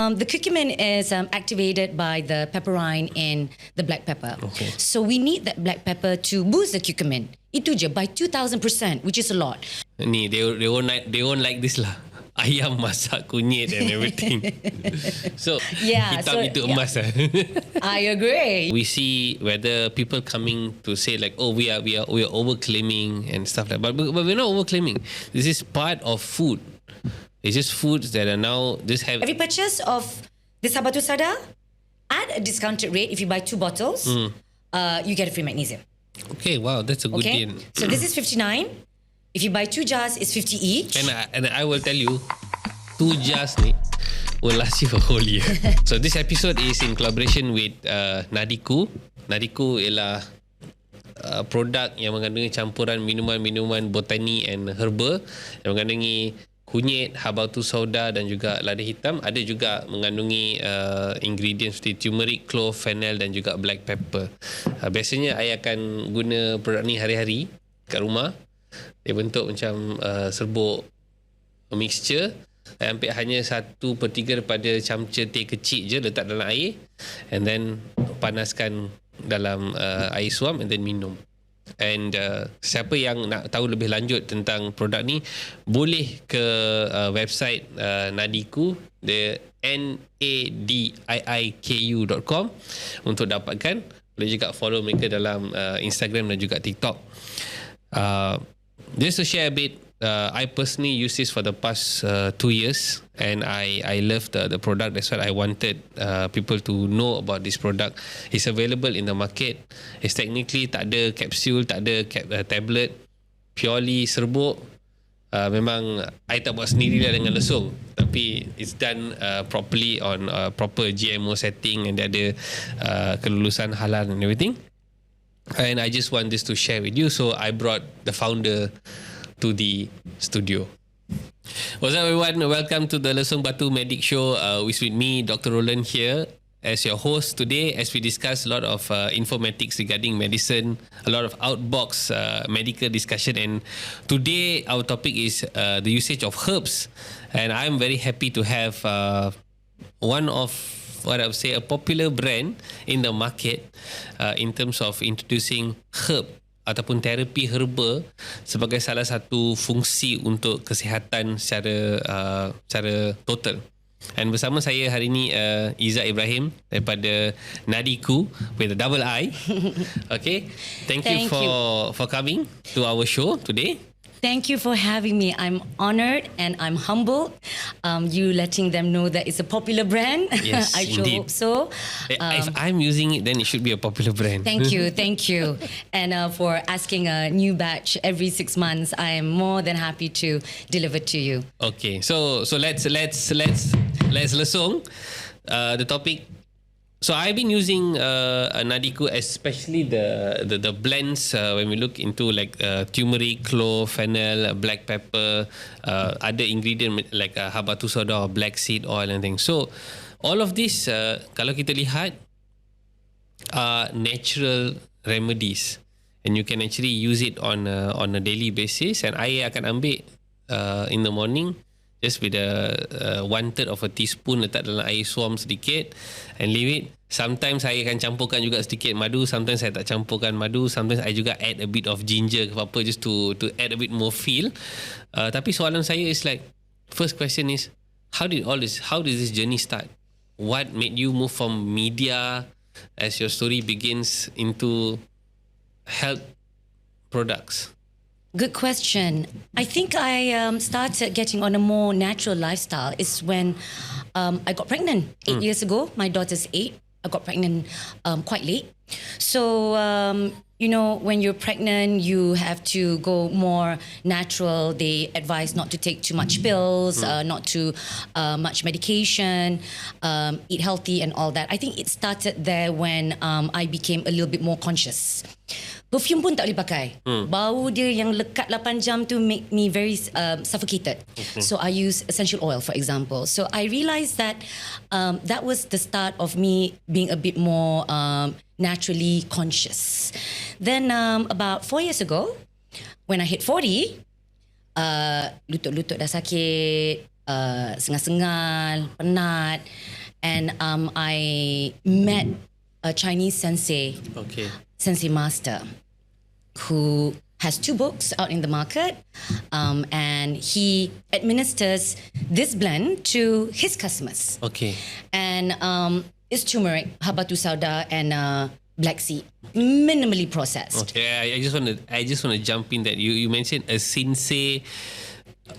The curcumin is activated by the pepperine in the black pepper. Okay. So we need that black pepper to boost the curcumin. Itu je by 2,000%, which is a lot. Ni they won't like this lah. Ayam masak kunyit and everything. So hitam itu emas lah. I agree. We see whether people coming to say like, oh, we are overclaiming and stuff like that. But we're not overclaiming. This is part of food. It's just foods that are now just have. Every purchase of this Batu Sada at a discounted rate, if you buy 2 bottles, you get a free magnesium. Okay, wow, that's a good deal. So this is 59. If you buy 2 jars, it's 50 each. And I will tell you, 2 jars ni will last you for a whole year. So this episode is in collaboration with Nadiku. Nadiku ialah produk yang mengandungi campuran minuman-minuman botani and herba yang mengandungi kunyit, habatu sauda dan juga lada hitam. Ada juga mengandungi ingredients seperti turmeric, clove, fennel dan juga black pepper. Biasanya I akan guna produk ni hari-hari kat rumah. Dia bentuk macam serbuk mixture. I ambil hanya 1/3 daripada camca teh kecil je, letak dalam air and then panaskan dalam air suam and then minum. And siapa yang nak tahu lebih lanjut tentang produk ni, boleh ke website Nadiku, the nadiiku.com untuk dapatkan. Boleh juga follow mereka dalam Instagram dan juga TikTok. Just to share a bit, I personally use this for the past 2 years and I love the product. That's what I wanted people to know about this product. It's available in the market. It's technically tak ada capsule, tak ada tablet, purely serbuk. Memang I tak buat sendirilah dengan Lesung, tapi it's done properly on proper GMO setting and dia ada kelulusan halal and everything. And I just want this to share with you, so I brought the founder to the studio. What's up, everyone? Welcome to the Lesung Batu Medic Show. With me, Dr. Roland here as your host today, as we discuss a lot of informatics regarding medicine, a lot of outbox medical discussion, and today our topic is the usage of herbs. And I'm very happy to have one of what I would say a popular brand in the market in terms of introducing herb ataupun terapi herba sebagai salah satu fungsi untuk kesihatan secara total. And bersama saya hari ini Iza Ibrahim daripada Nadiku with a double I. Okay, thank you for coming to our show today. Thank you for having me. I'm honored and I'm humbled. You letting them know that it's a popular brand. Yes, I sure indeed. hope so. If I'm using it, then it should be a popular brand. Thank you. And for asking a new batch every 6 months, I am more than happy to deliver to you. Okay, so let's lesung the topic. So I've been using Nadiku, especially the blends when we look into like turmeric, clove, fennel, black pepper, other ingredient like habatu soda or black seed oil and things. So all of this, kalau kita lihat, are natural remedies and you can actually use it on a daily basis. And I akan ambil in the morning, just with a 1/3 of a teaspoon, letak dalam air suam sedikit and leave it. Sometimes saya akan campurkan juga sedikit madu, sometimes saya tak campurkan madu, sometimes I juga add a bit of ginger ke apa just to add a bit more feel. Tapi soalan saya is like, first question is, how did this journey start? What made you move from media as your story begins into health products? Good question. I think I started getting on a more natural lifestyle is when I got pregnant 8 years ago. My daughter's 8. I got pregnant quite late. So, when you're pregnant, you have to go more natural. They advise not to take too much pills, not too much medication, eat healthy and all that. I think it started there when I became a little bit more conscious. Perfume pun tak boleh pakai. Bau dia yang lekat 8 jam tu make me very suffocated. So I use essential oil, for example. So I realized that that was the start of me being a bit more naturally conscious. Then about 4 years ago, when I hit 40, lutut-lutut dah sakit, sengal-sengal, penat. And I met a Chinese sensei, sensei master, who has 2 books out in the market, and he administers this blend to his customers. And it's turmeric, habatu sauda, and black seed, minimally processed. I just want to jump in that you mentioned a sensei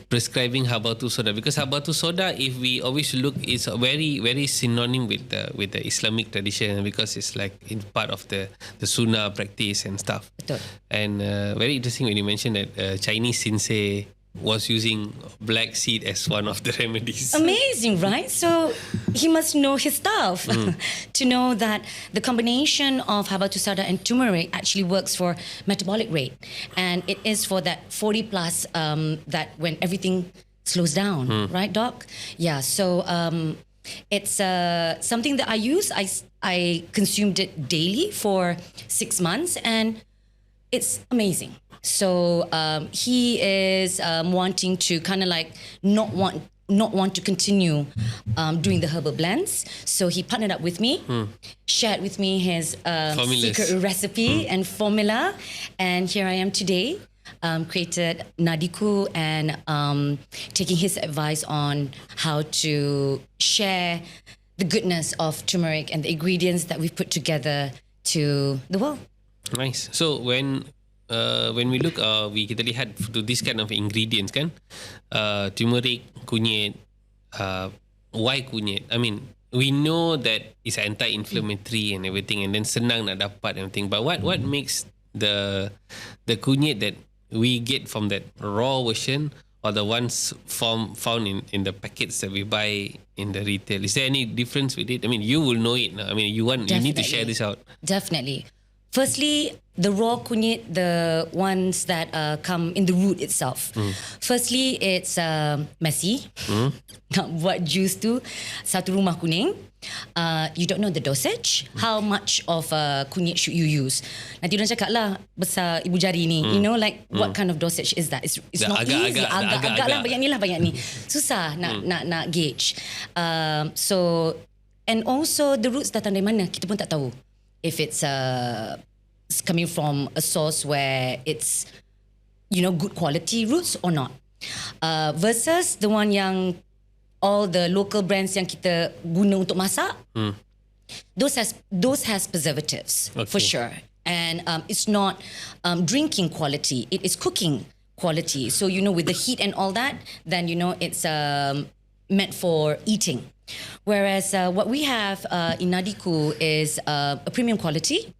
prescribing habatu soda, because habatu soda, if we always look, is very very synonym with the Islamic tradition, because it's like in part of the sunnah practice and stuff. Betul. And very interesting when you mentioned that Chinese sensei was using black seed as one of the remedies. Amazing, right? So he must know his stuff to know that the combination of habatu sauda and turmeric actually works for metabolic rate, and it is for that 40 plus that when everything slows down, right, Doc? Yeah. So it's something that I use. I consumed it daily for 6 months, and it's amazing. So he is wanting to kind of like not want to continue doing the herbal blends. So he partnered up with me, shared with me his secret recipe and formula, and here I am today. Created Nadiku and taking his advice on how to share the goodness of turmeric and the ingredients that we've put together to the world. Nice. So when we look, kita lihat to this kind of ingredients kan, turmeric, kunyit, why kunyit? I mean, we know that it's anti-inflammatory and everything, and then senang nak dapat and everything. But what makes the kunyit that we get from that raw version or the ones found in the packets that we buy in the retail? Is there any difference with it? I mean, you will know it. I mean, you need to share this out. Definitely. Firstly, the raw kunyit, the ones that come in the root itself. Firstly, it's messy. Nak buat juice tu, satu rumah kuning. You don't know the dosage. How much of kunyit should you use? Nanti orang cakap lah, besar ibu jari ni. You know, like what kind of dosage is that? It's not easy. Agak lah, banyak ni. Susah nak gauge. So, and also the roots datang dari mana, kita pun tak tahu. If it's coming from a source where it's, good quality roots or not. Versus the one yang all the local brands yang kita guna untuk masak, those has preservatives for sure. And it's not drinking quality, it is cooking quality. So, with the heat and all that, then, it's meant for eating. Whereas what we have in Nadiku is a premium quality.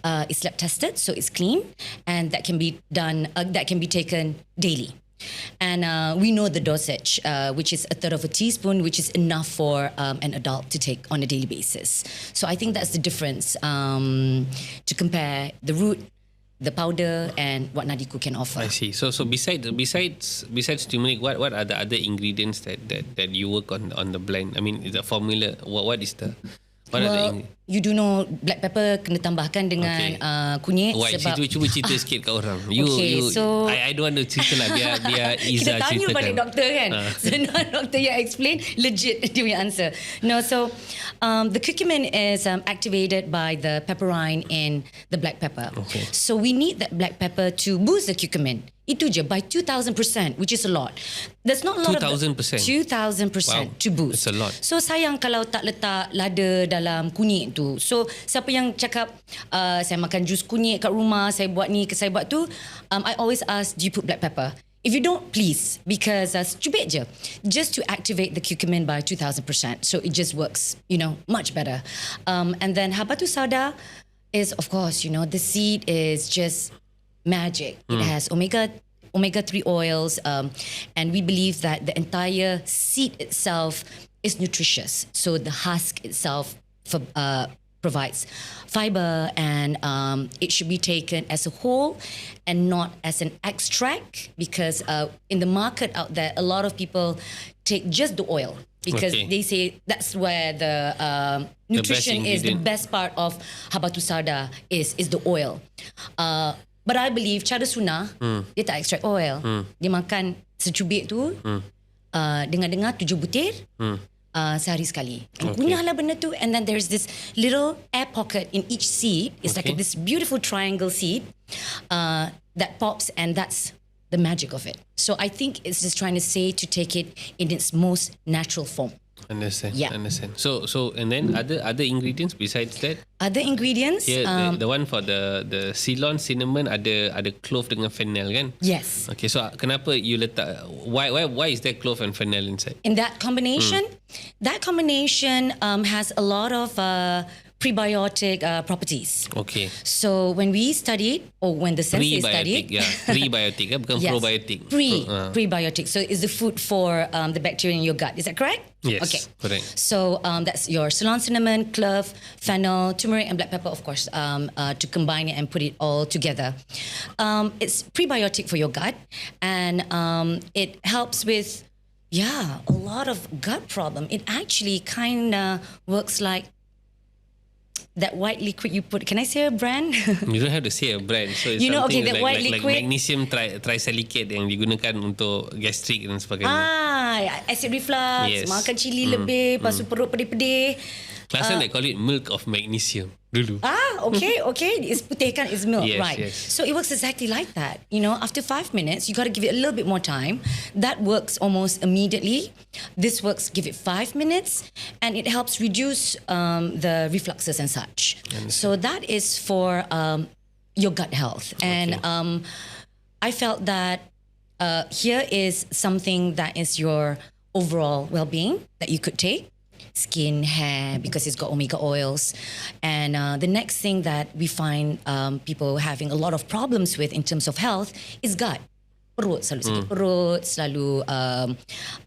It's lab tested, so it's clean, and that can be done. That can be taken daily, and we know the dosage, which is 1/3 of a teaspoon, which is enough for an adult to take on a daily basis. So I think that's the difference to compare the root, the powder, and what Nadiku can offer. I see. So besides turmeric, what are the other ingredients that you work on the blend? I mean, the formula. What is the? You do know black pepper kena tambahkan dengan kunyit. Why? Sebab Cuba cerita sikit kat orang. So I don't want to cerita lah. Biar Iza kita tanya ceritakan. balik doktor kan. So now doktor yang explain, legit dia punya answer. No, so the curcumin is activated by the pepperine in the black pepper. So we need that black pepper to boost the curcumin. Itu je, by 2,000%, which is a lot. There's not a lot 2,000%? 2,000% to boost. It's a lot. So sayang kalau tak letak lada dalam kunyit tu. So siapa yang cakap saya makan jus kunyit kat rumah, saya buat ni, saya buat tu, I always ask, do you put black pepper? If you don't, please, because cubit je, just to activate the curcumin by 2,000%. So it just works, much better. And then habatu sauda is, of course, the seed is just magic. It has omega-3 oils, and we believe that the entire seed itself is nutritious. So the husk itself provides fiber, and it should be taken as a whole and not as an extract, because in the market out there, a lot of people take just the oil because they say that's where the nutrition is. The best part of habatu sauda is the oil. But I believe cara sunnah, dia tak extract oil. Dia makan secubit tu, dengar-dengar 7 butir sehari sekali. And kunyahlah benda tu. And then there's this little air pocket in each seed. It's like this beautiful triangle seed that pops, and that's the magic of it. So I think it's just trying to say to take it in its most natural form. Understand. Yeah. Understand. So and then other ingredients besides that? Other ingredients? Yeah, the one for the Ceylon cinnamon ada clove dengan fennel kan? Yes. Okay, so kenapa you letak, why is there clove and fennel inside? In that combination, has a lot of prebiotic properties. Okay. So when we studied, or when the sensei studied, Prebiotic, bukan yes, probiotic. Prebiotic. So it's the food for the bacteria in your gut. Is that correct? Yes. Okay. Correct. So that's your Ceylon cinnamon, clove, fennel, turmeric, and black pepper, of course, to combine it and put it all together. It's prebiotic for your gut, and it helps with a lot of gut problem. It actually kind of works like that white liquid you put. Can I say a brand? You don't have to say a brand. So it's You know, okay, something that white like liquid. magnesium trisalicate yang digunakan untuk gastrik dan sebagainya. Acid reflux, Yes. makan cili lebih, lepas tu perut pedih-pedih. Last time they call it milk of magnesium dulu. Okay. It's putih kan, it's milk, Yes, right? yes. So it works exactly like that. You know, after 5 minutes, you got to give it a little bit more time. That works almost immediately. This works, give it 5 minutes, and it helps reduce the refluxes and such. So that is for your gut health. And I felt that here is something that is your overall well-being that you could take. Skin, hair, because it's got omega oils. And the next thing that we find people having a lot of problems with in terms of health is gut. Perut, selalu sakit perut, selalu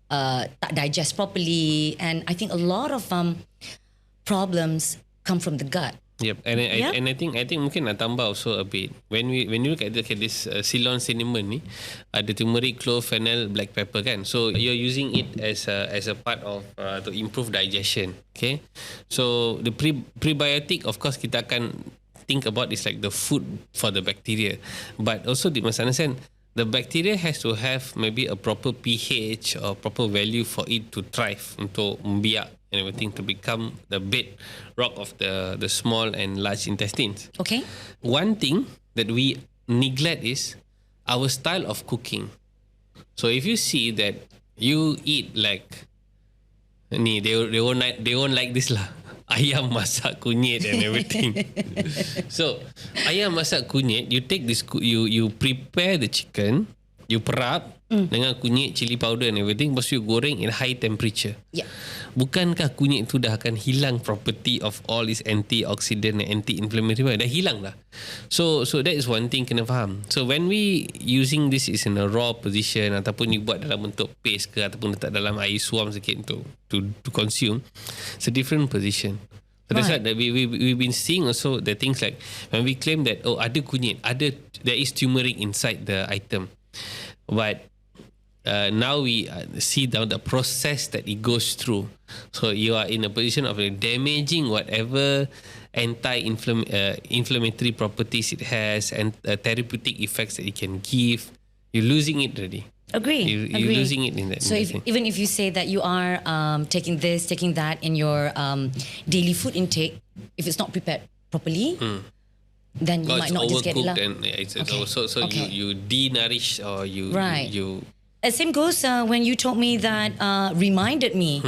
tak digest properly. And I think a lot of problems come from the gut. Yep, and I think mungkin nak tambah also a bit. When you look at this Ceylon cinnamon ni, ada turmeric, clove, fennel, black pepper kan. So you're using it as a part of to improve digestion. Okay, so the prebiotic, of course, kita akan think about is like the food for the bacteria, but also you must understand the bacteria has to have maybe a proper pH or proper value for it to thrive, untuk membiak and everything, to become the bedrock of the small and large intestines. Okay. One thing that we neglect is our style of cooking. So if you see that you eat like ni, they won't like this lah. Ayam masak kunyit and everything. So ayam masak kunyit, you take this, you prepare the chicken, you perap dengan kunyit, chili powder and everything, lepas tu you goreng in high temperature. Yeah. Bukankah kunyit tu dah akan hilang property of all this antioxidant and anti-inflammatory? Dah hilang dah. So that is one thing kena faham. So when we using this is in a raw position, ataupun you buat dalam bentuk paste ke, ataupun letak dalam air suam sikit to consume, it's a different position. So that's why we've been seeing also the things like when we claim that ada kunyit, there is turmeric inside the item, but now we see down the process that it goes through. So you are in a position of damaging whatever anti-inflammatory properties it has and therapeutic effects that it can give. You're losing it already. Agree. You're losing it in that. So even if you say that you are taking this, taking that in your daily food intake, if it's not prepared properly, then you might not just get it. And you de-nourish or you Same goes when you told me that, reminded me,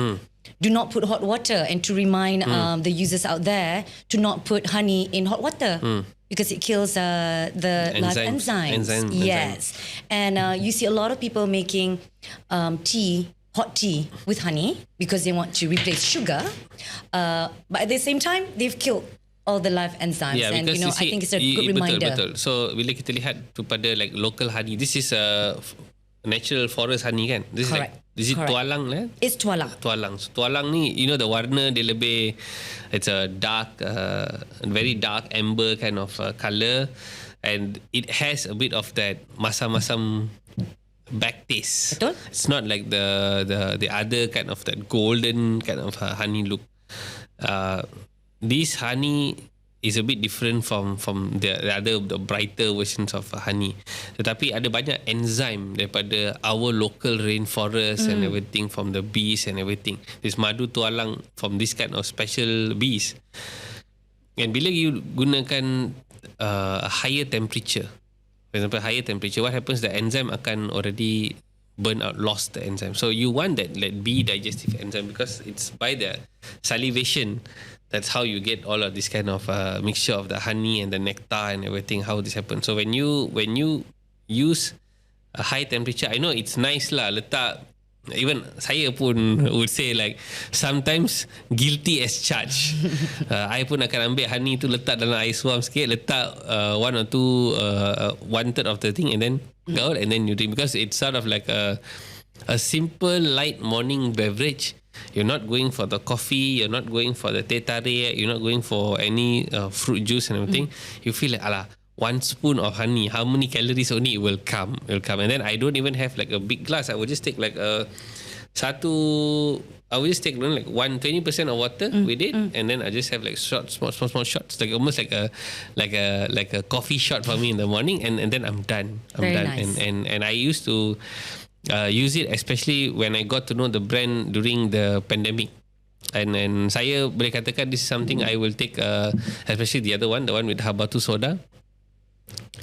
do not put hot water, and to remind the users out there to not put honey in hot water because it kills the live enzymes. Yes. And you see a lot of people making hot tea with honey because they want to replace sugar. But at the same time, they've killed all the live enzymes. Yeah, and because I think it's a good reminder. Betul. So bila kita lihat kepada like local honey, this is a natural forest honey kan? This Correct. Is it tualang lah? It's tualang. So, tualang ni, the warna dia lebih, it's a dark, very dark amber kind of color, and it has a bit of that masam-masam back taste. Betul. It's not like the other kind of that golden kind of honey look. This honey is a bit different from the brighter versions of honey. Tetapi ada banyak enzyme daripada our local rainforest and everything, from the bees and everything. This madu tualang from this kind of special bees. And bila you gunakan a higher temperature, for example higher temperature, what happens, the enzyme akan already burn out, lost the enzyme. So you want that bee digestive enzyme, because it's by the salivation. That's how you get all of this kind of mixture of the honey and the nectar and everything, how this happens. So when you use a high temperature, I know it's nice lah, letak, even saya pun would say like sometimes guilty as charged. I pun akan ambil honey tu, letak dalam air suam sikit, letak 1 or 2 1/3 of the thing, and then go out and then you drink, because it's sort of like a simple light morning beverage. You're not going for the coffee, you're not going for the teh tarik, you're not going for any fruit juice and everything. You feel like, alah, 1 spoon of honey, how many calories only it will come. And then I don't even have like a big glass. I will just take like I will just take like 20% of water with it, and then I just have like small shots, like almost like a coffee shot for me in the morning, and then I'm done. Very nice. And I used to use it especially when I got to know the brand during the pandemic. And saya boleh katakan this is something I will take, especially the other one, the one with Batu soda,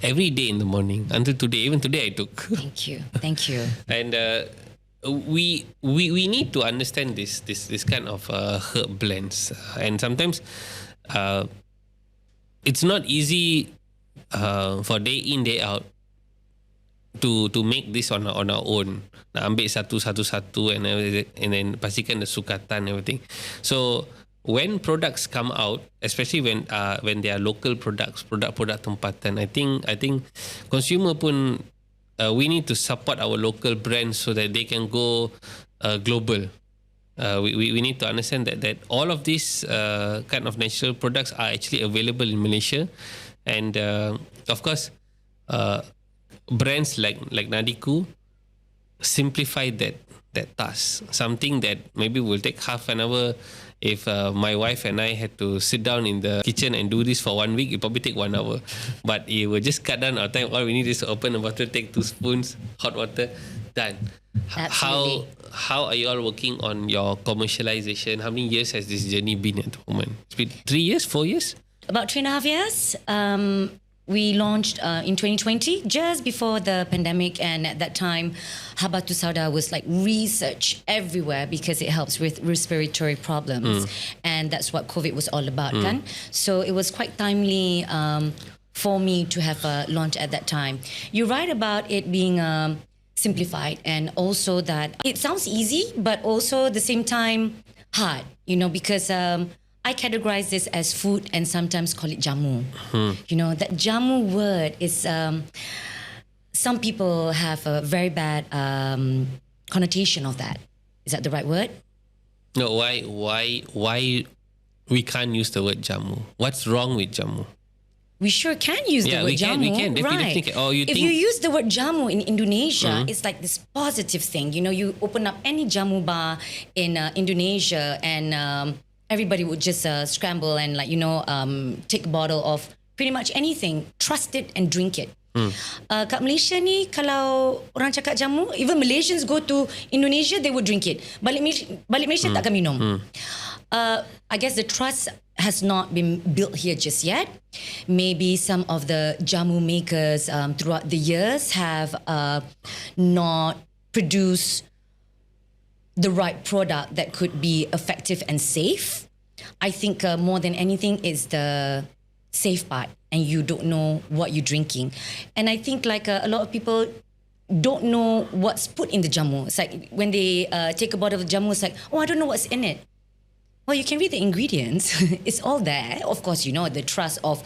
every day in the morning until today. Even today I took. Thank you. And we need to understand this kind of herb blends, and sometimes it's not easy for day in day out to make this on our own. Nak ambil satu and then pastikan the sukatan and everything. So when products come out, especially when they are local products, produk tempatan, I think consumer pun we need to support our local brands so that they can go global. We need to understand that all of these kind of natural products are actually available in Malaysia, and of course brands like Nadiku simplify that task. Something that maybe will take half an hour. If my wife and I had to sit down in the kitchen and do this for 1 week, it probably take 1 hour. But it will just cut down our time. All we need is to open a bottle, take 2 spoons, hot water, done. Absolutely. How are you all working on your commercialization? How many years has this journey been at the moment? It's been 3 years, 4 years? About 3.5 years. We launched in 2020, just before the pandemic, and at that time, Batu Sauda was like research everywhere because it helps with respiratory problems, and that's what COVID was all about, kan? So it was quite timely for me to have a launch at that time. You're right about it being simplified, and also that it sounds easy, but also at the same time hard, because I categorize this as food and sometimes call it jamu. That jamu word is, some people have a very bad connotation of that. Is that the right word? No, why we can't use the word jamu? What's wrong with jamu? We sure can use the word jamu. We can definitely right. can. Or you if think you use the word jamu in Indonesia, it's like this positive thing. You open up any jamu bar in Indonesia, and everybody would just scramble and take a bottle of pretty much anything, trust it and drink it. Kat Malaysia ni, kalau orang cakap jamu, even Malaysians go to Indonesia, they would drink it. Balik Malaysia takkan minum. I guess the trust has not been built here just yet. Maybe some of the jamu makers throughout the years have not produced the right product that could be effective and safe. I think more than anything is the safe part, and you don't know what you're drinking. And I think like a lot of people don't know what's put in the jamu. It's like when they take a bottle of jamu, it's like, oh, I don't know what's in it. Well, you can read the ingredients. It's all there. Of course, the trust of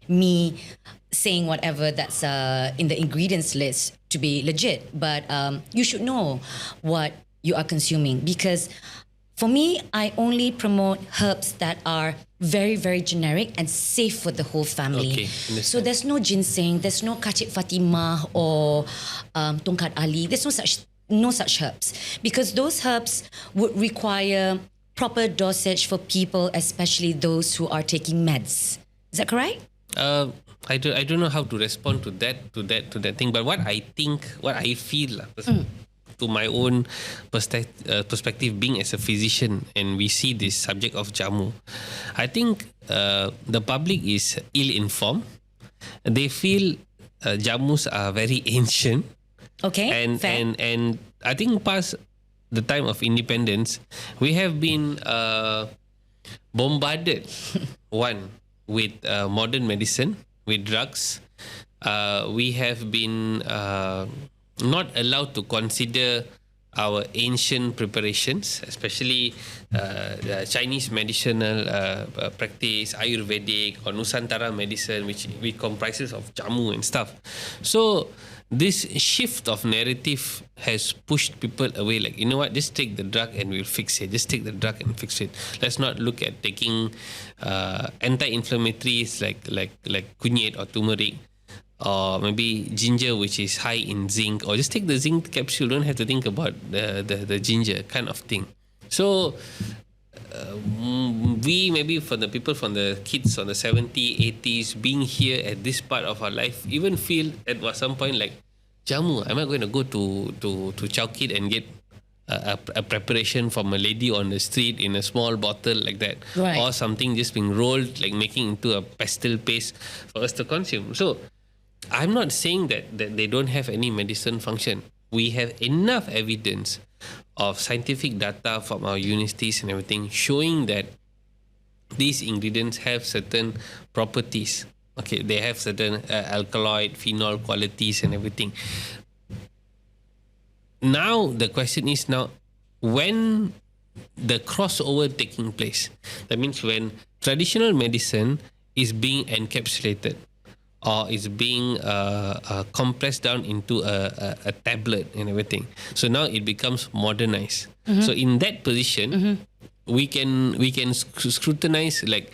me saying whatever that's in the ingredients list to be legit. But you should know what you are consuming, because for me, I only promote herbs that are very, very generic and safe for the whole family. Okay, so there's no ginseng, there's no kacip Fatimah or tongkat Ali. There's no such herbs, because those herbs would require proper dosage for people, especially those who are taking meds. Is that correct? I don't know how to respond to that thing. But what I feel lah, to my own perspective, being as a physician, and we see this subject of jamu, I think the public is ill-informed. They feel jamus are very ancient. Okay, fair. And I think past the time of independence, we have been bombarded with modern medicine, with drugs. We have been not allowed to consider our ancient preparations, especially the Chinese medicinal practice, Ayurvedic or Nusantara medicine, which comprises of jamu and stuff. So this shift of narrative has pushed people away. Like, you know what, just take the drug and we'll fix it. Just take the drug and fix it. Let's not look at taking anti-inflammatories like kunyit or turmeric, or maybe ginger, which is high in zinc, or just take the zinc capsule. Don't have to think about the ginger kind of thing. So we, maybe for the people, from the kids on the 70s, 80s, being here at this part of our life, even feel at some point like, jamu, am I going to go to Chowkit and get a preparation from a lady on the street in a small bottle like that, right, or something just being rolled, like making into a pastel paste for us to consume? So I'm not saying that they don't have any medicine function. We have enough evidence of scientific data from our universities and everything showing that these ingredients have certain properties. Okay, they have certain alkaloid, phenol qualities and everything. Now the question is, when the crossover taking place, that means when traditional medicine is being encapsulated or is being compressed down into a tablet and everything. So now it becomes modernized. Mm-hmm. So in that position, mm-hmm, we can scrutinize like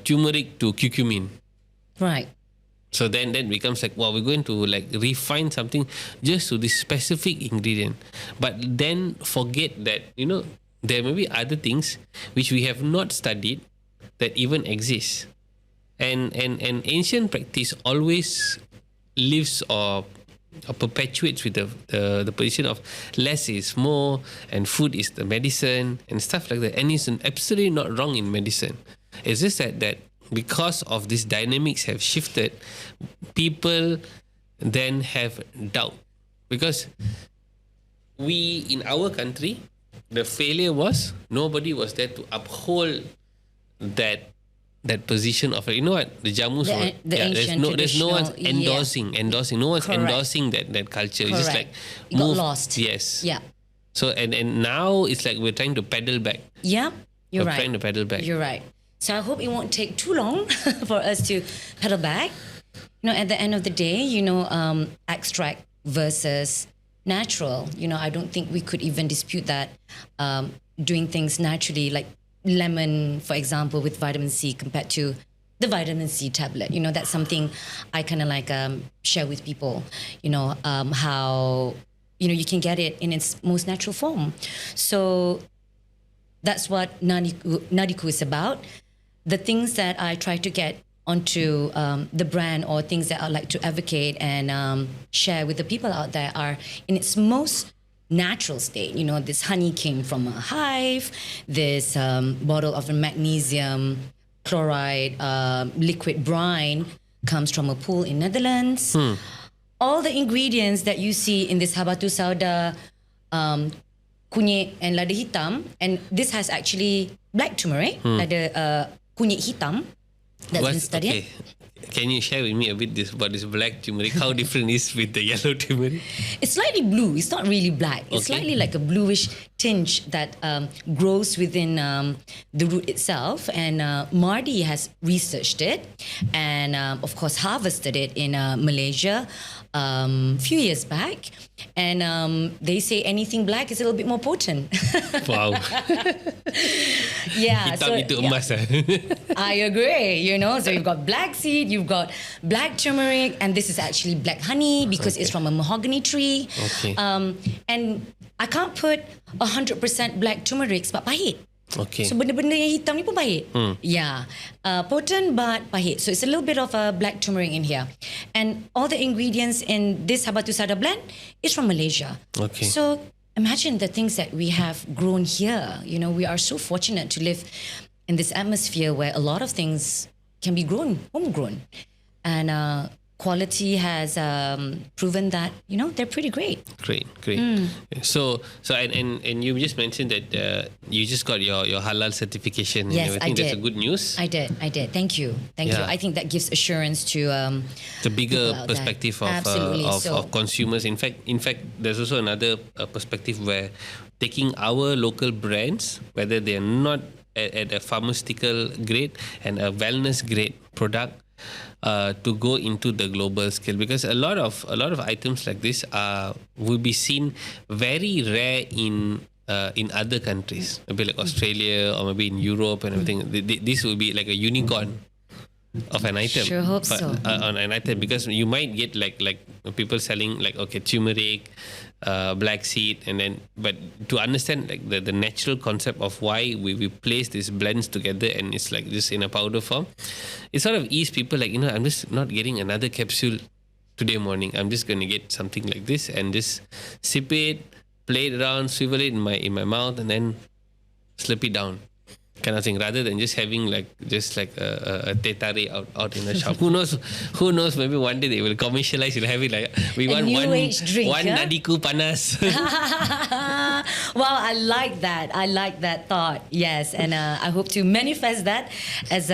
turmeric to curcumin. Right. So then becomes like, well, we're going to like refine something just to this specific ingredient. But then forget that, there may be other things which we have not studied that even exist. And ancient practice always lives or perpetuates with the position of less is more, and food is the medicine and stuff like that. And it's absolutely not wrong in medicine. It's just that because of these dynamics have shifted, people then have doubt. Because we, in our country, the failure was nobody was there to uphold that position of, you know what, the jamus, there's no one's endorsing. No one's Correct. endorsing that culture. Correct. It's just like It got lost. Yes. Yeah. So and now it's like we're trying to pedal back. Yeah, you're right. Trying to pedal back. You're right. So I hope it won't take too long for us to pedal back. At the end of the day, extract versus natural. I don't think we could even dispute that. Doing things naturally, like lemon, for example, with vitamin C compared to the vitamin C tablet. That's something I kind of like share with people. How you can get it in its most natural form. So that's what Nadiku is about. The things that I try to get onto the brand, or things that I like to advocate and share with the people out there, are in its most natural state. This honey came from a hive. This bottle of a magnesium chloride liquid brine comes from a pool in Netherlands. All the ingredients that you see in this habatu sauda, kunyit and lada hitam, and this has actually black turmeric, lada kunyit hitam, that's been studied. Okay. Can you share with me a bit about this black turmeric? How different is with the yellow turmeric? It's slightly blue. It's not really black. It's slightly like a bluish tinge that grows within the root itself. And Mardi has researched it and, of course, harvested it in Malaysia a few years back. And they say anything black is a little bit more potent. Wow. Yeah. Hitam itu emas. I agree. So you've got black seed, you've got black turmeric, and this is actually black honey because it's from a mahogany tree. Okay. And I can't put 100% black turmeric sebab pahit. Okay. So benda-benda yang hitam ni pun pahit. Yeah. Potent but pahit. So it's a little bit of a black turmeric in here. And all the ingredients in this Batu blend is from Malaysia. Okay. So imagine the things that we have grown here. You know, we are so fortunate to live in this atmosphere where a lot of things can be grown, homegrown. And quality has proven that, you know, they're pretty great. Great. So and you just mentioned that you just got your halal certification. Yes, and I everything. did. That's a good news. I did. Thank you. Yeah. I think that gives assurance to The bigger people out there. perspective Absolutely. of consumers. In fact, there's also another perspective where taking our local brands, whether they're not at a pharmaceutical grade and a wellness grade product, to go into the global scale, because a lot of items like this will be seen very rare in other countries, maybe like Australia or maybe in Europe and everything. This will be like a unicorn of an item. Sure hope so. On an item, because you might get like people selling like, okay, turmeric, black seed, and then, but to understand like the natural concept of why we place these blends together and it's like just in a powder form, it sort of ease people like, you know, I'm just not getting another capsule today morning. I'm just going to get something like this and just sip it, play it around, swivel it in my mouth, and then slip it down, kind of thing, rather than just having like a tetare out in the shop. Who knows, maybe one day they will commercialize. You'll have it like, we want new one age drink, one huh? nadiku panas. Wow, I like that thought. Yes, and I hope to manifest that as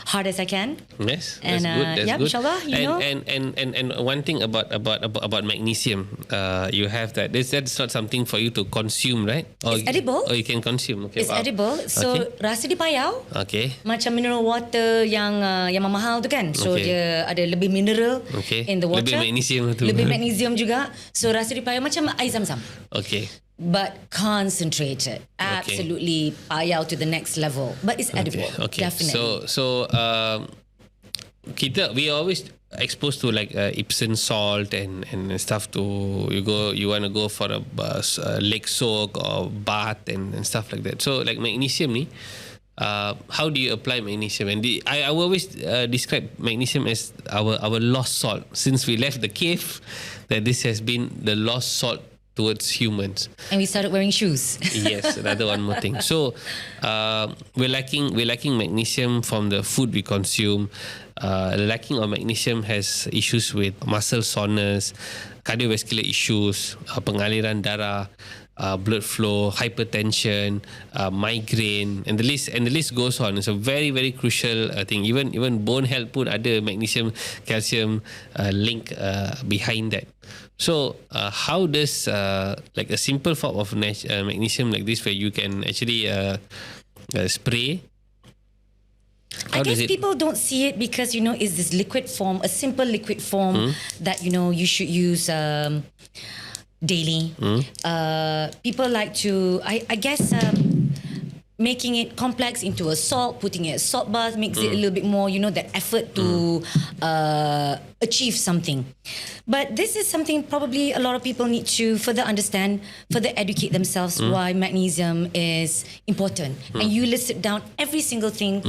hard as I can. Yes, And, that's good. That's yeah, good. inshallah, you know. And one thing about magnesium, you have that. That's not something for you to consume, right? It's edible. Or you can consume. Okay, It's wow. edible. So Okay. rasa dia payau. Okay. Macam mineral water yang mahal tu kan. So Okay. dia ada lebih mineral Okay. in the water. Lebih magnesium tu. Lebih magnesium juga. So rasa dia payau macam air zam-zam. Okay. But concentrated. Absolutely payau to the next level. But it's edible. Okay. Definitely. So we always exposed to like Epsom salt and stuff. You want to go for a lake soak or bath and stuff like that. So like magnesium ni, how do you apply magnesium? And I will always describe magnesium as our lost salt. Since we left the cave, that this has been the lost salt towards humans. And we started wearing shoes. Yes, another one more thing. So we're lacking magnesium from the food we consume. Lacking of magnesium has issues with muscle soreness, cardiovascular issues, pengaliran darah, blood flow, hypertension, migraine, and the list goes on. It's a very, very crucial thing. Even bone health pun ada magnesium calcium link behind that. So how does like a simple form of magnesium like this, where you can actually spray? I guess people don't see it because, you know, it's this liquid form, a simple liquid form that, you know, you should use daily. People like to, I guess, making it complex into a salt, putting it in a salt bath makes it a little bit more, you know, that effort to achieve something. But this is something probably a lot of people need to further understand, further educate themselves why magnesium is important. And you listed down every single thing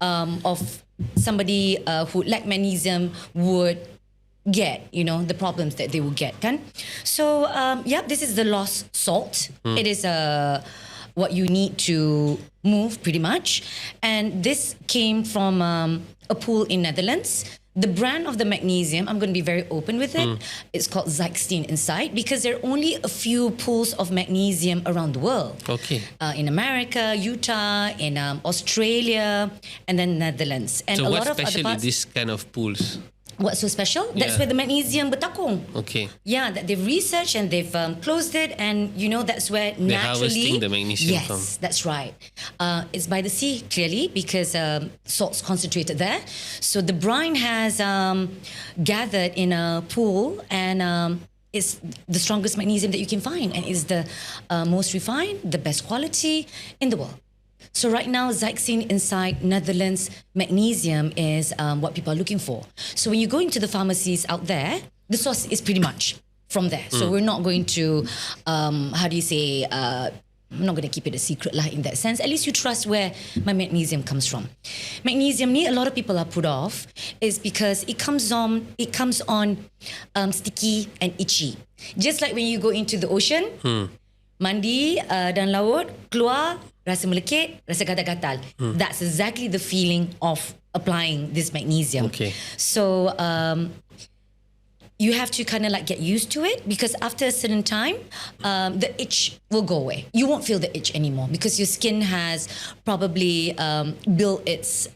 of somebody who lack magnesium would get, you know, the problems that they will get, kan? So, this is the lost salt. It is what you need to move pretty much. And this came from a pool in Netherlands. The brand of the magnesium, I'm going to be very open with it. It's called Selain inside, because there are only a few pools of magnesium around the world. Okay. In America, Utah, in Australia, and then Netherlands. And So a what's lot of other special in parts. this kind of pools? What's so special? That's Yeah. where the magnesium bertakung. Okay. Yeah, that they've researched and they've closed it, and you know that's where They're naturally harvesting the magnesium yes, from. that's right. It's by the sea clearly because salt's concentrated there. So the brine has gathered in a pool, and it's the strongest magnesium that you can find, and is the most refined, the best quality in the world. So right now, Selain inside Netherlands, magnesium is what people are looking for. So when you go into the pharmacies out there, the source is pretty much from there. So we're not going to, I'm not going to keep it a secret lah in that sense. At least you trust where my magnesium comes from. Magnesium ni, a lot of people are put off is because it comes on sticky and itchy. Just like when you go into the ocean, mandi dan laut, keluar, rasa melekit, rasa gatal-gatal. That's exactly the feeling of applying this magnesium. Okay. So, you have to kind of like get used to it because after a certain time, the itch will go away. You won't feel the itch anymore because your skin has probably built its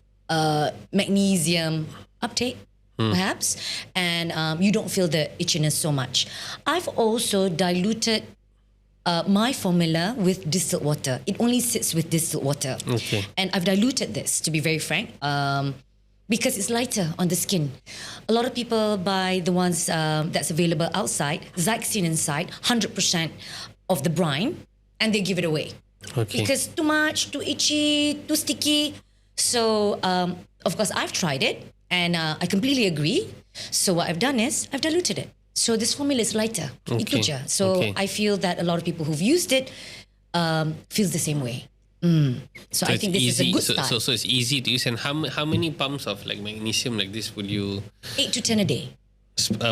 magnesium uptake, perhaps, and you don't feel the itchiness so much. I've also diluted my formula with distilled water. It only sits with distilled water. Okay. And I've diluted this, to be very frank, because it's lighter on the skin. A lot of people buy the ones that's available outside, Zyxine inside, 100% of the brine, and they give it away. Okay. Because too much, too itchy, too sticky. So, of course, I've tried it, and I completely agree. So what I've done is, I've diluted it. So this formula is lighter. Itu je. So I feel that a lot of people who've used it feels the same way. So I think this is a good start. So it's easy to use. And how many pumps of like magnesium like this would you? 8 to 10 a day.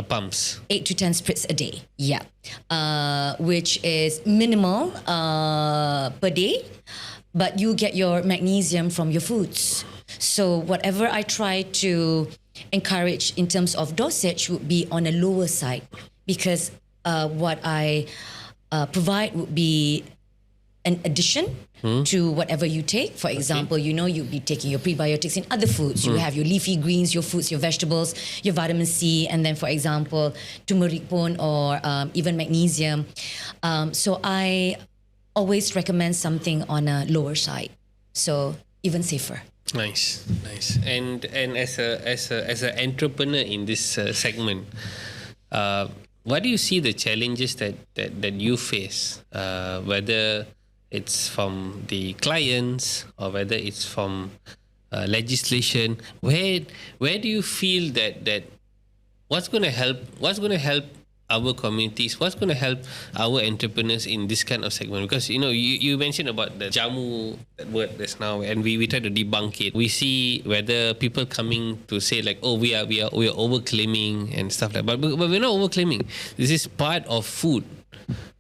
Pumps. 8 to 10 spritz a day. Yeah. Which is minimal per day, but you get your magnesium from your foods. So whatever I try to encourage in terms of dosage would be on a lower side because what I provide would be an addition to whatever you take. For example, you'll be taking your prebiotics in other foods. You have your leafy greens, your fruits, your vegetables, your vitamin C, and then, for example, turmeric pun or even magnesium. So I always recommend something on a lower side, so even safer. Nice. And as an entrepreneur in this segment, what do you see the challenges that you face, whether it's from the clients or whether it's from legislation? Where do you feel that what's going to help our communities, what's going to help our entrepreneurs in this kind of segment? Because you mentioned about the jamu, that word just now, and we try to debunk it. We see whether people coming to say like, oh, we are overclaiming and stuff like that. But we're not overclaiming. This is part of food.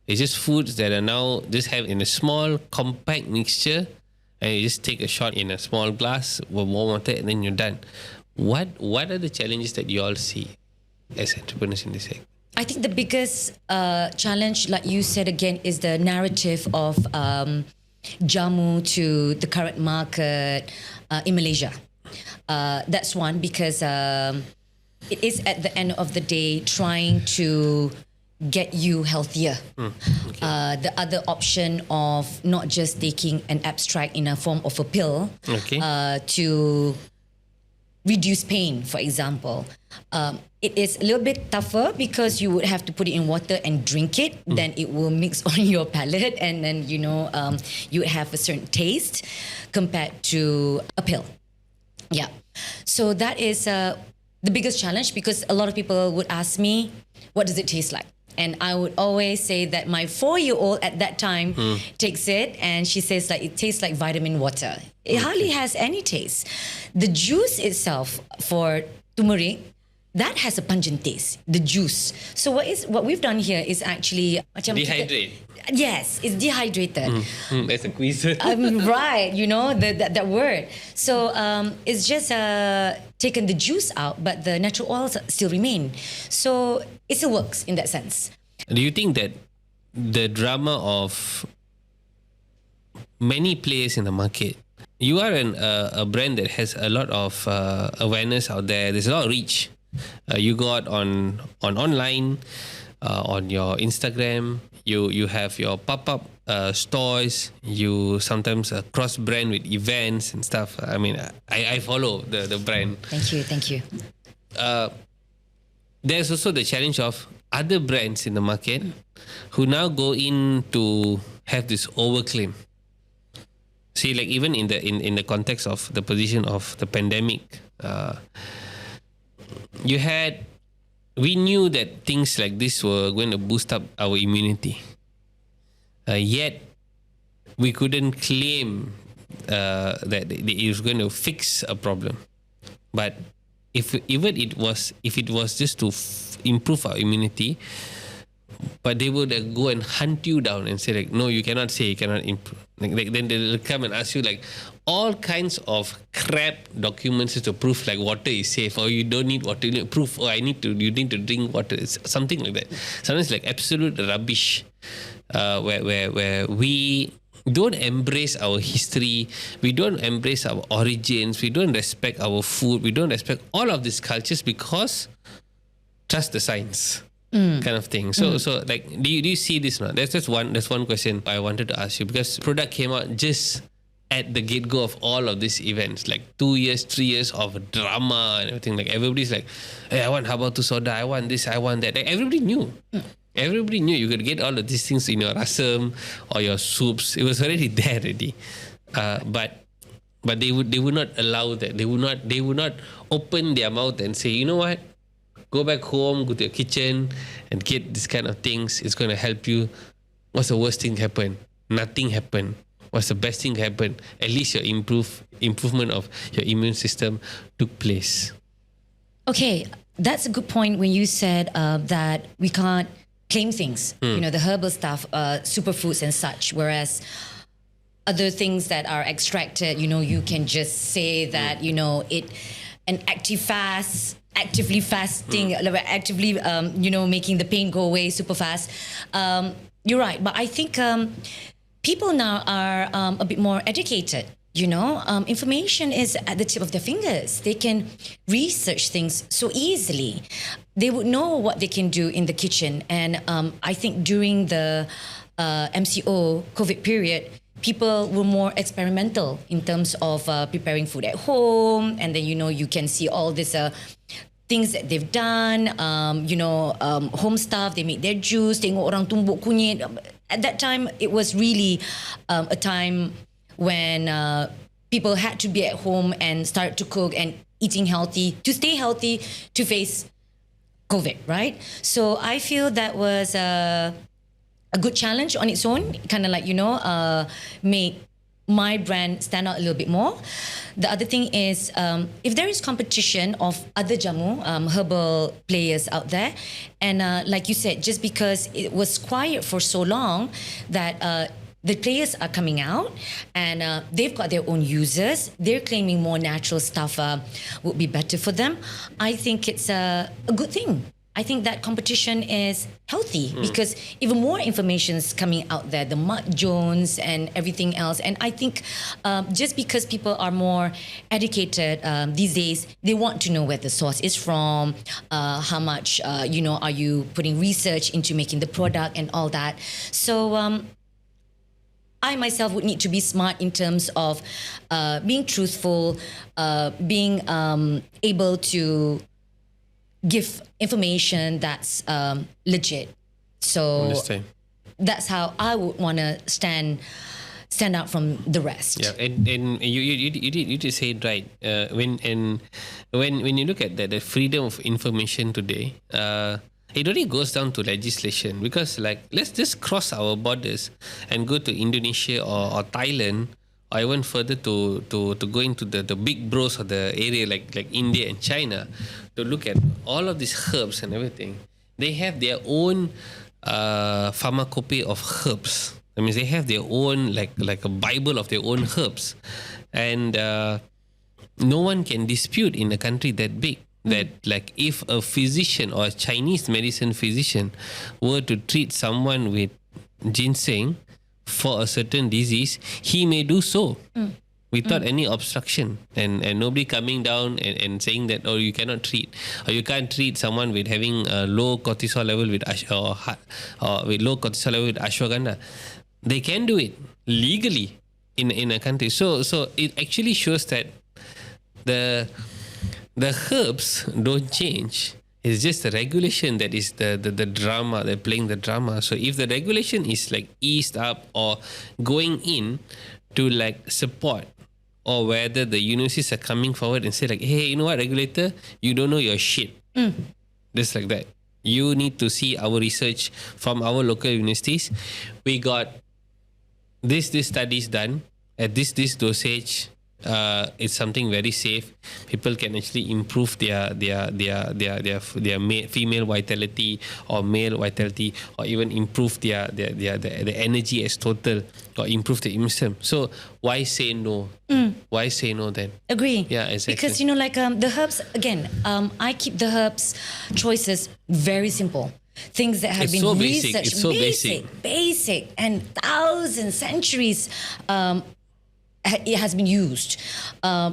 It's just foods that are now just have in a small compact mixture, and you just take a shot in a small glass with warm water, and then you're done. What are the challenges that you all see as entrepreneurs in this segment? I think the biggest challenge, like you said again, is the narrative of jamu to the current market in Malaysia. That's one, because it is at the end of the day trying to get you healthier. The other option of not just taking an abstract in a form of a pill to reduce pain, for example. It is a little bit tougher because you would have to put it in water and drink it. Then it will mix on your palate, and then you would have a certain taste compared to a pill. Yeah. So that is the biggest challenge, because a lot of people would ask me, what does it taste like? And I would always say that my 4-year-old at that time takes it, and she says like it tastes like vitamin water. It hardly has any taste. The juice itself for turmeric, that has a pungent taste, the juice. So what we've done here is actually dehydrate. Yes, it's dehydrated. That's a quiz. Right, that word. So it's just taken the juice out, but the natural oils still remain. So it still works in that sense. Do you think that the drama of many players in the market, you are a brand that has a lot of awareness out there. There's a lot of reach. You go out on online, on your Instagram. You have your pop-up stores. You sometimes cross-brand with events and stuff. I mean, I follow the brand. Thank you. There's also the challenge of other brands in the market who now go in to have this overclaim. See, like even in the context of the position of the pandemic, we knew that things like this were going to boost up our immunity. Yet, we couldn't claim that it was going to fix a problem. But if it was just to improve our immunity, but they would go and hunt you down and say like, no, you cannot say, you cannot improve. Like then they'll come and ask you like all kinds of crap documents to prove like water is safe, or you don't need water. You need proof, or you need to drink water. It's something like that. Sometimes like absolute rubbish, where we don't embrace our history, we don't embrace our origins, we don't respect our food, we don't respect all of these cultures because trust the science. Kind of thing. So like, do you see this now? That's one question I wanted to ask you, because product came out just at the get-go of all of these events, like 2 years, 3 years of drama and everything. Like everybody's like, hey, I want habatu soda, I want this, I want that. Like everybody knew. Everybody knew you could get all of these things in your rasam or your soups. It was already there already. But they would not allow that. They would not open their mouth and say, you know what? Go back home, go to your kitchen and get this kind of things. It's going to help you. What's the worst thing happen? Nothing happened. What's the best thing happen? At least your improvement of your immune system took place. Okay, that's a good point when you said that we can't claim things. You know, the herbal stuff, superfoods and such, whereas other things that are extracted, you know, you can just say that, you know, an actively fasting, actively, making the pain go away super fast. You're right. But I think people now are a bit more educated. You know, information is at the tip of their fingers. They can research things so easily. They would know what they can do in the kitchen. And I think during the MCO COVID period, people were more experimental in terms of preparing food at home. And then, you know, you can see all this things that they've done, home stuff. They make their juice, tengok orang tumbuk kunyit. At that time, it was really a time when people had to be at home and start to cook and eating healthy, to stay healthy, to face COVID, right? So I feel that was a good challenge on its own, kind of like, make my brand stand out a little bit more. The other thing is, if there is competition of other jamu, herbal players out there, and like you said, just because it was quiet for so long that the players are coming out and they've got their own users, they're claiming more natural stuff would be better for them. I think it's a good thing. I think that competition is healthy because even more information is coming out there, the Mud Jones and everything else. And I think just because people are more educated these days, they want to know where the source is from, how much, are you putting research into making the product and all that. So I myself would need to be smart in terms of being truthful, being able to give information that's legit. So Understand. that's how I would want to stand out from the rest. Yeah, and you did say it right. When you look at the freedom of information today, it only goes down to legislation, because like, let's just cross our borders and go to Indonesia or Thailand, or even further to go into the big bros of the area like India and China, to look at all of these herbs and everything. They have their own pharmacopoeia of herbs. I mean, they have their own like a Bible of their own herbs, and no one can dispute in a country that big that like if a physician or a Chinese medicine physician were to treat someone with ginseng for a certain disease, he may do so without any obstruction, and nobody coming down and saying that, oh, you cannot treat, or you can't treat someone with having a low cortisol level with with low cortisol level with ashwagandha. They can do it legally in a country. So it actually shows that the herbs don't change. It's just the regulation that is the drama. They're playing the drama. So if the regulation is like eased up or going in to like support, or whether the universities are coming forward and say like, hey, you know what, regulator, you don't know your shit. Just like that. You need to see our research from our local universities. We got this study is done at this dosage. It's something very safe. People can actually improve their female vitality or male vitality, or even improve their energy as total, or improve the immune system. So why say no? Why say no then? Agree. Yeah, exactly. Because like the herbs again. I keep the herbs choices very simple. Things that have It's been so basic. researched, It's so basic, and thousands, centuries. It has been used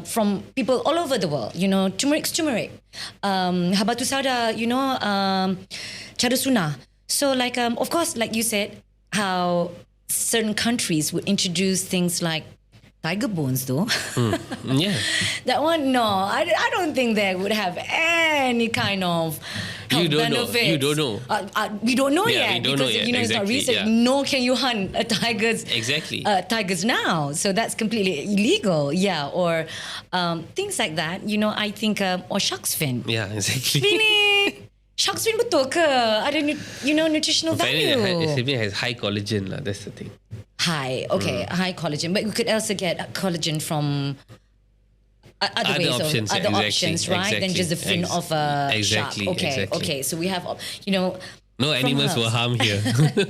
from people all over the world. Turmeric's turmeric, habatu sada, cara sunnah. So of course, like you said, how certain countries would introduce things like tiger bones though. Yeah. That one, no, I don't think they would have any kind of health benefits. You don't know. We don't know Yeah, yet we don't know because yet. it's not Exactly, research. yeah. Nor can you hunt tigers. Exactly. Tigers now, so that's completely illegal. Yeah, or things like that. I think or shark's fin. Yeah, exactly. Really, shark's fin betul ke? Ada nutritional value. It has high collagen lah. That's the thing. High collagen, but we could also get collagen from other ways options, other exactly, options, right? Than just the fin of a exactly, shark. exactly. Okay. So we have, No animals were harmed here.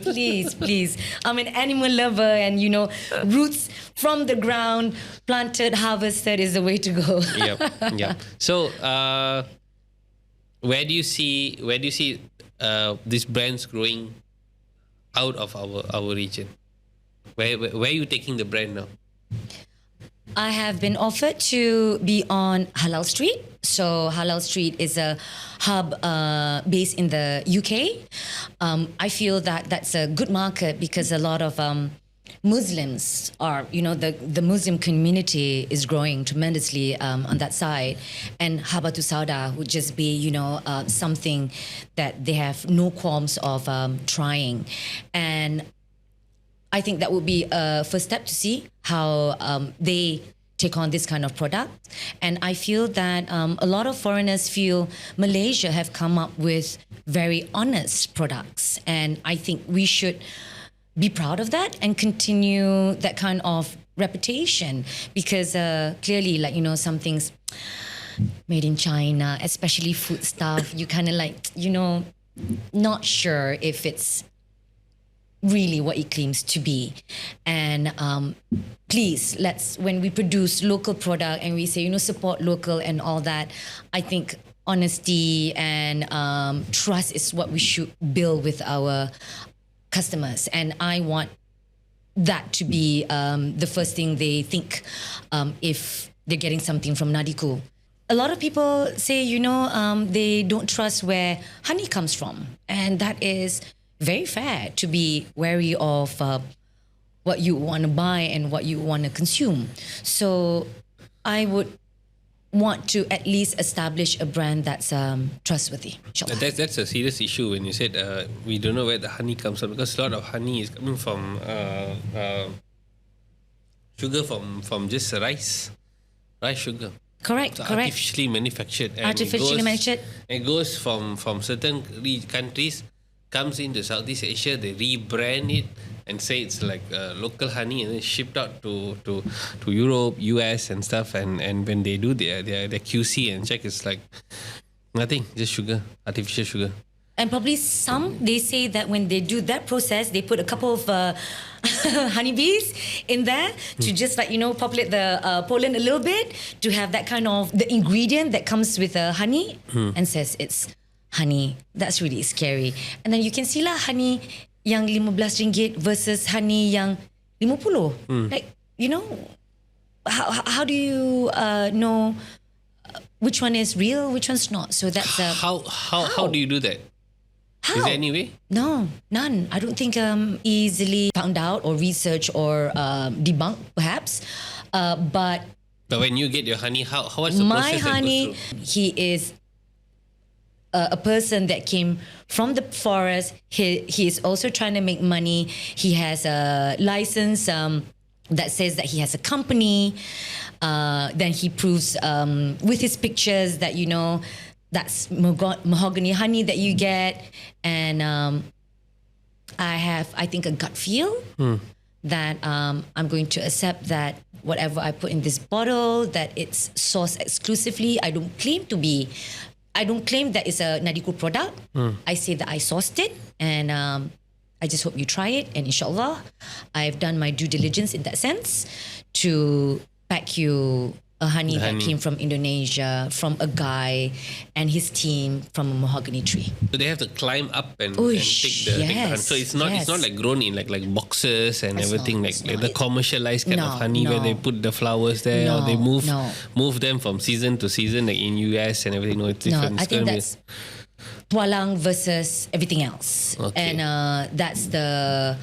please. I'm an animal lover, and roots from the ground, planted, harvested is the way to go. Yep. So, where do you see these brands growing out of our region? Where are you taking the brand now? I have been offered to be on Halal Street. So Halal Street is a hub based in the UK. I feel that that's a good market because a lot of Muslims are, the Muslim community is growing tremendously on that side. And Habatu Sauda would just be, something that they have no qualms of trying. And I think that would be a first step to see how they take on this kind of product. And I feel that a lot of foreigners feel Malaysia have come up with very honest products. And I think we should be proud of that and continue that kind of reputation, because clearly, some things made in China, especially food stuff, you kind of not sure if it's really what it claims to be. And please, when we produce local product and we say, support local and all that, I think honesty and trust is what we should build with our customers. And I want that to be the first thing they think if they're getting something from Nadiku. A lot of people say, they don't trust where honey comes from. And that is very fair, to be wary of what you want to buy and what you want to consume. So I would want to at least establish a brand that's trustworthy. That's a serious issue when you said we don't know where the honey comes from, because a lot of honey is coming from sugar from just rice sugar. Correct. Artificially manufactured. And it goes from certain countries, comes into Southeast Asia, they rebrand it and say it's like local honey, and then shipped out to Europe, US and stuff. And when they do their QC and check, it's like nothing, just sugar, artificial sugar. And probably they say that when they do that process, they put a couple of honeybees in there to just populate the pollen a little bit, to have that kind of the ingredient that comes with honey and says it's honey. That's really scary. And then you can see lah honey yang RM15 versus honey yang RM50. How do you know which one is real, which one's not? So that's how do you do that? How? Is there any way? No, none. I don't think easily found out or researched or debunked, perhaps. But when you get your honey, what's the my process honey, that goes through? he is a person that came from the forest. He is also trying to make money. He has a license that says that he has a company. Then he proves with his pictures that that's mahogany honey that you get. And I think a gut feel that I'm going to accept that whatever I put in this bottle, that it's sourced exclusively. I don't claim that it's a Nadiku product. I say that I sourced it, and I just hope you try it. And inshallah, I've done my due diligence in that sense to pack you a honey that came from Indonesia, from a guy and his team from a mahogany tree. So they have to climb up and take the honey. So it's not like grown in like boxes and everything like the commercialized kind of honey where they put the flowers there or they move them from season to season like in US and everything. No, it's different. I think that's tualang versus everything else, and that's the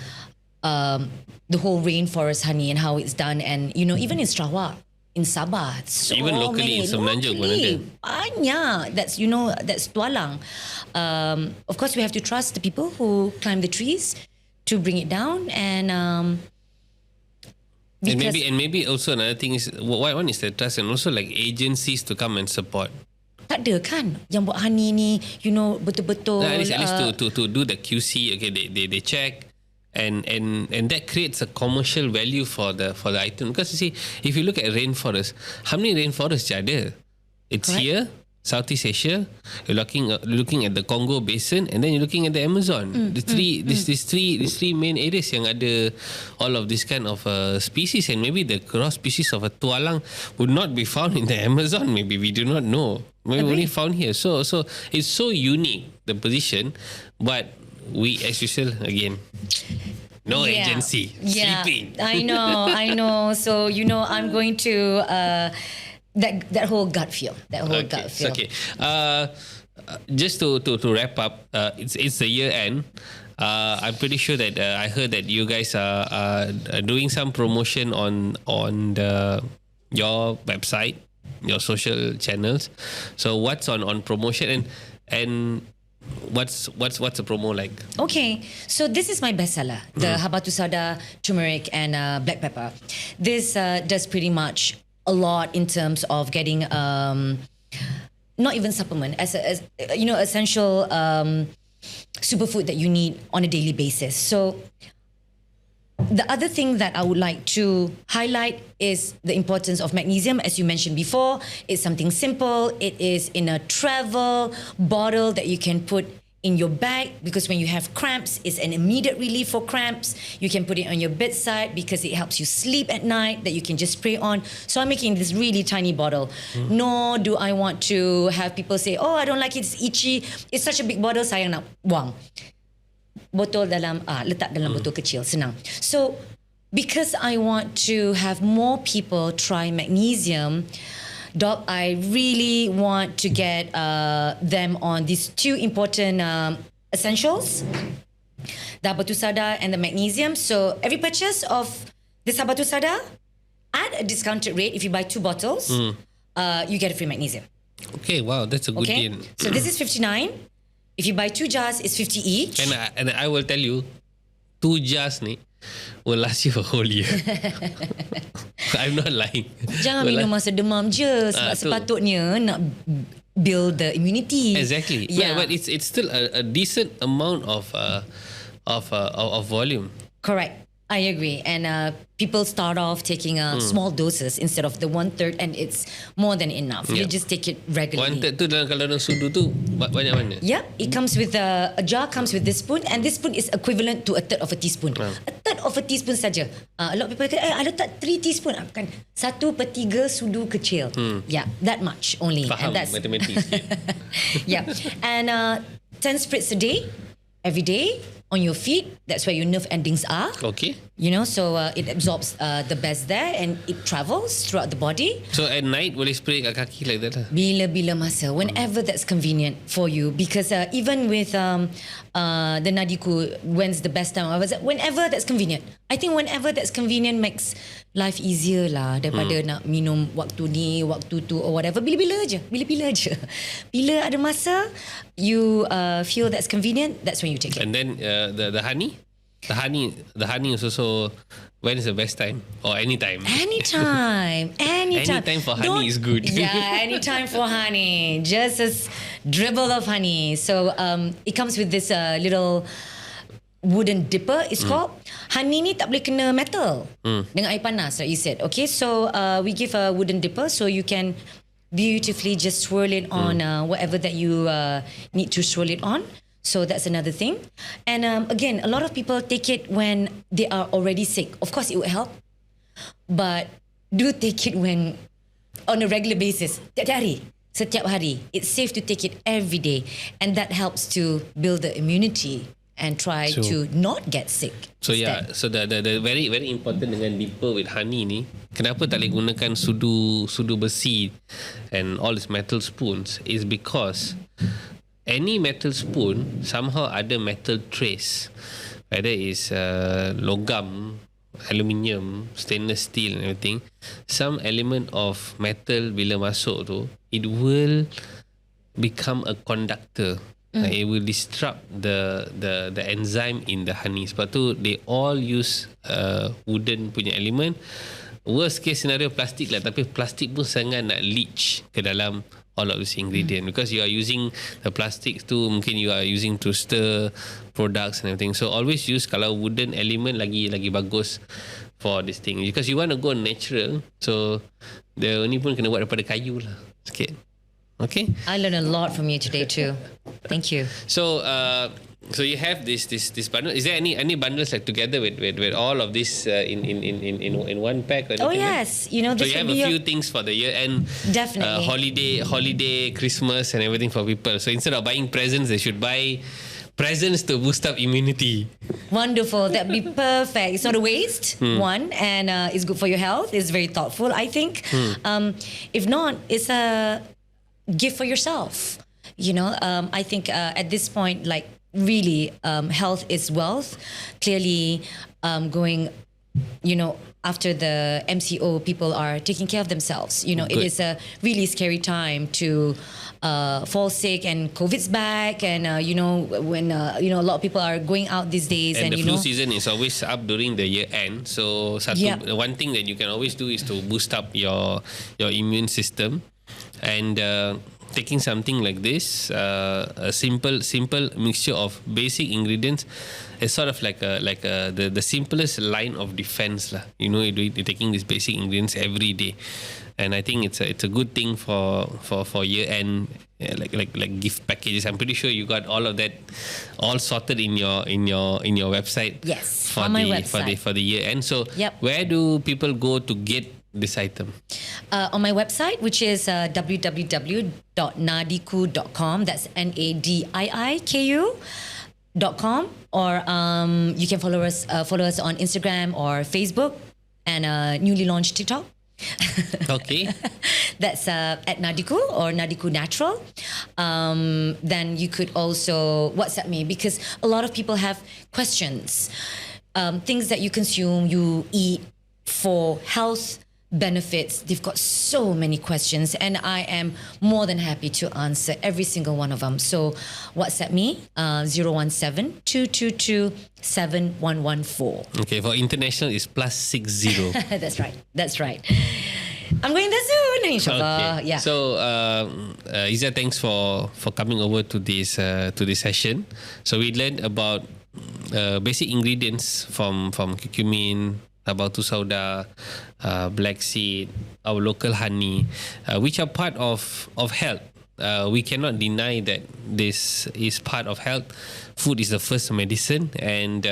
whole rainforest honey and how it's done, and even in Sarawak. In Sabah, so even locally in Semenanjung pun ada. Banyak. That's tualang. Of course, we have to trust the people who climb the trees to bring it down, and maybe also another thing is one is the trust, and also like agencies to come and support. Tak ada kan yang buat honey ni, betul-betul. At least to do the QC. Okay, they check. And that creates a commercial value for the item, because you see, if you look at rainforest, how many rainforests are there? It's correct. Here, Southeast Asia. You're looking at the Congo Basin, and then you're looking at the Amazon. These three main areas yang ada all of this kind of species, and maybe the cross species of a tualang would not be found in the Amazon. Maybe we do not know. Maybe only found here. So it's so unique, the position, but we, as usual, again, no agency, sleeping. I know. So I'm going to that whole gut feel. Gut feel. Okay. Just to wrap up, it's the year end. I'm pretty sure that I heard that you guys are doing some promotion on your website, your social channels. So what's on promotion and what's the promo like? Okay, so this is my bestseller, the habatu sada, turmeric and black pepper. This does pretty much a lot in terms of getting not even supplement, as essential superfood that you need on a daily basis. So the other thing that I would like to highlight is the importance of magnesium. As you mentioned before, it's something simple. It is in a travel bottle that you can put in your bag, because when you have cramps, it's an immediate relief for cramps. You can put it on your bedside because it helps you sleep at night, that you can just spray on. So I'm making this really tiny bottle. Nor do I want to have people say, oh, I don't like it, it's itchy. It's such a big bottle, sayang nak buang. Botol letak dalam botol kecil, senang. So because I want to have more people try magnesium, Doc, I really want to get them on these two important essentials, the habatu sada and the magnesium. So every purchase of this habatu sada, at a discounted rate, if you buy 2 bottles, you get a free magnesium. Okay, wow, that's a good deal. So this is 59. If you buy 2 jars, it's 50 each. And I will tell you, 2 jars ni will last you for a whole year. I'm not lying. Jangan minum masa demam je, sebab sepatutnya nak build the immunity. Exactly. Yeah. But it's still a decent amount of volume. Correct. I agree. And people start off taking small doses instead of the 1/3, and it's more than enough. You just take it regularly. 1/3 tu kalau dalam sudu tu banyak mana? Yeah, it comes with a jar comes with this spoon, and this spoon is equivalent to 1/3 of a teaspoon. A third of a teaspoon saja. A lot of people kata, I letak 3 teaspoon. Kan 1/3 sudu kecil. Yeah, that much only. Faham, and that's mathematics. yeah, and 10 spritz a day, every day. On your feet, that's where your nerve endings are. Okay. So it absorbs the best there, and it travels throughout the body. So at night, boleh spray kat kaki like that lah? Bila-bila masa, whenever that's convenient for you. Because even with the nadiku, when's the best time? Whenever that's convenient. I think whenever that's convenient makes life easier lah, daripada nak minum waktu ni, waktu tu or whatever. Bila-bila je. Bila ada masa, you feel that's convenient, that's when you take it. And then the honey? The honey is also, when is the best time? Or anytime? Anytime. Anytime for honey is good. Yeah, anytime for honey. Just a dribble of honey. So it comes with this little wooden dipper is called. Honey ni tak boleh kena metal dengan air panas, like you said. Okay, so we give a wooden dipper so you can beautifully just swirl it on whatever that you need to swirl it on. So that's another thing. And again, a lot of people take it when they are already sick. Of course, it will help, but do take it when on a regular basis. Setiap hari. It's safe to take it every day, and that helps to build the immunity and try to not get sick. So instead. so the very very important dengan dipper with honey ni, kenapa tak boleh gunakan sudu besi and all these metal spoons is because any metal spoon somehow ada metal trace, whether it's logam, aluminium, stainless steel and everything. Some element of metal bila masuk tu, it will become a conductor. It will disrupt the enzyme in the honey. Sebab tu they all use wooden punya element. Worst case scenario plastik lah, tapi plastik pun sangat nak leach ke dalam all of this ingredient because you are using the plastics tu, mungkin you are using to stir products and everything. So always use kalau wooden element lagi bagus for this thing because you want to go natural. So the ni pun kena buat daripada kayu lah sikit. Okay, I learned a lot from you today too. Thank you. So so you have this bundle. Is there any bundles like together with all of this in one pack? Or Oh anything yes, you know so this you have will be a few things for the year end, definitely holiday, Christmas, and everything for people. So instead of buying presents, they should buy presents to boost up immunity. Wonderful. That'd be perfect. It's not a waste, one, and it's good for your health. It's very thoughtful, I think. If not, it's a gift for yourself. You know, I think at this point, like really, health is wealth. Clearly, going, you know, after the MCO, people are taking care of themselves. You know, Good. it is a really scary time to fall sick, and COVID's back, and you know, when you know, a lot of people are going out these days, And and the you flu know, season is always up during the year end. So one thing that you can always do is to boost up your immune system. And taking something like this, a simple mixture of basic ingredients, is sort of like the simplest line of defense lah. You know, you're taking these basic ingredients every day, and I think it's a good thing for year end, like gift packages. I'm pretty sure you got all of that all sorted in your website. Yes, for on my the website. for the year end. So Yep. where do people go to get this item? on my website, which is www.nadiku.com. That's NADIIKU.com, or you can follow us on Instagram or Facebook, and newly launched TikTok. Okay. That's at Nadiku or Nadiku Natural. Then you could also WhatsApp me, because a lot of people have questions. Things that you consume, you eat for health benefits. They've got so many questions, and I am more than happy to answer every single one of them. So WhatsApp me 017-222-7114. Okay, for international it's +60. That's right. I'm going there soon, inshallah. Okay. Yeah. So Iza, thanks for coming over to this session. So we learned about basic ingredients from curcumin, batu sauda, black seed, our local honey, which are part of health. We cannot deny that this is part of health. Food is the first medicine, and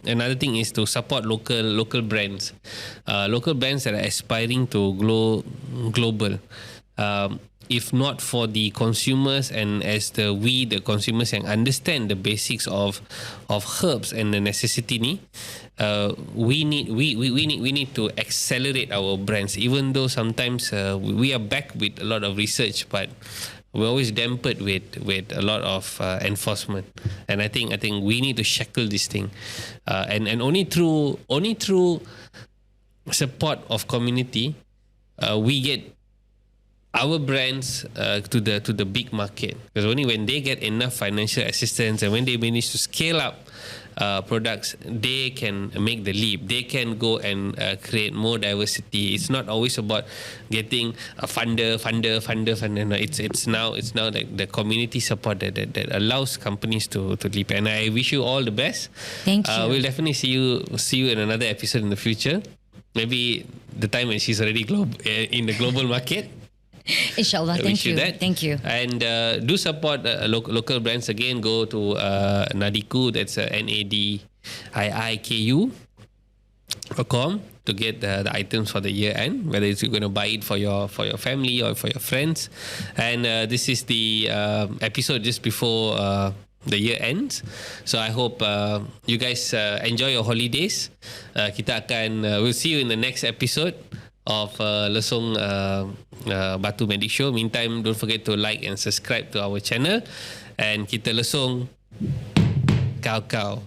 another thing is to support local brands, local brands that are aspiring to global. If not for the consumers, and as the consumers yang understand the basics of herbs and the necessity ni, we need to accelerate our brands. Even though sometimes we are back with a lot of research, but we're always dampened with a lot of enforcement. And I think we need to shackle this thing, and only through support of community, we get our brands to the big market. Because only when they get enough financial assistance, and when they manage to scale up products, they can make the leap. They can go and create more diversity. It's not always about getting a funder. No, it's now like the community support that allows companies to leap. And I wish you all the best. Thank you. We'll definitely see you in another episode in the future. Maybe the time when she's already in the global market. Inshallah. Thank you. Thank you. And do support local brands. Again, go to Nadiku. That's NADIIKU.com to get the items for the year end, whether it's you're going to buy it for your family or for your friends. And this is the episode just before the year ends. So I hope you guys enjoy your holidays. We'll see you in the next episode of Lesung Batu Medic Show. Meantime, don't forget to like and subscribe to our channel. And kita lesung kau.